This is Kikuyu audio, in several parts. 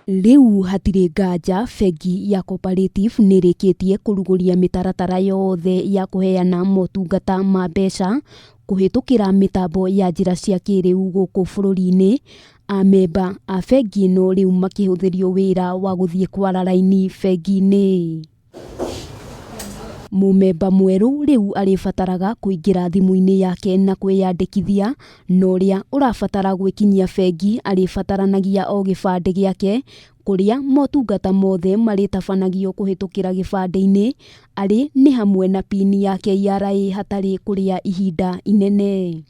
Riu hatire nganja bengi ya Co-operative nirikitie kuruguria mitaratara yothe ya kuheana motungata ma mbeca kuhitukira mitambo ya njira cia kiiriu guku bururi-ini. Amemba a bengi ino riu makihuthirio wira wa guthie kwara raini bengi-ini. Mumemba mweru riu aribataraga kuingira thimu-ini yake na kwiyandikithia, no uria urabatara gwikinyia bengi aribataranagia o gibande giake kuria motungata mothe maritabanagio kuhitukira gibande-ini ari ni hamwe na pini ya KUGACIRITHIA hatari kuria ihinda inene.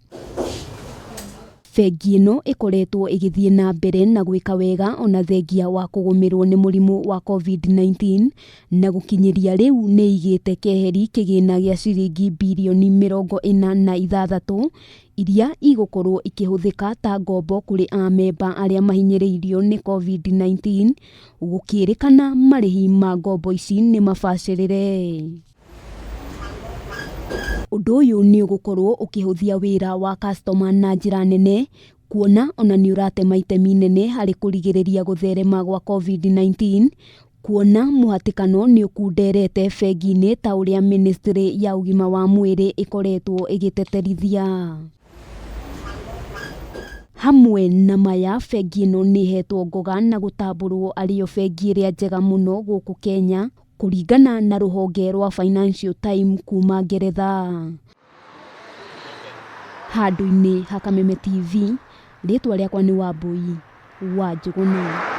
Bengi ino ikoretwo igithie na mbere na gwika wega ona thengia wa kugumirwo ni murimu wa COVID-19 na gukinyiria riu ni igite keheri kigina gia ciringi bilioni 46 iria igukorwo ikihuthika ta ngombo kuri amemba aria mahinyiriirio ni COVID-19 gukirikana marihi ma ngombo ici ni mabacirire. Undu uyu ni ugukorwo ukihuthia wira wa customer na njira nene, kuona ona ni uratema itemi nene hari kurigiriria gutherema gwa COVID-19, kuona muhatikano ni ukunderete bengi-ini ta uria ministry ya ugima wa mwiri ikoretwo igiteterithia. Hamwe na maya, bengi ino ni hetwo ngoga na gutamburwo ario bengi iria njega muno guku Kenya kuringana na ruhonge rwa Financial Time kuma Ngeretha. Handu-ini ha Kameme TV, ritwa riakwa ni Wambui wa Njuguna.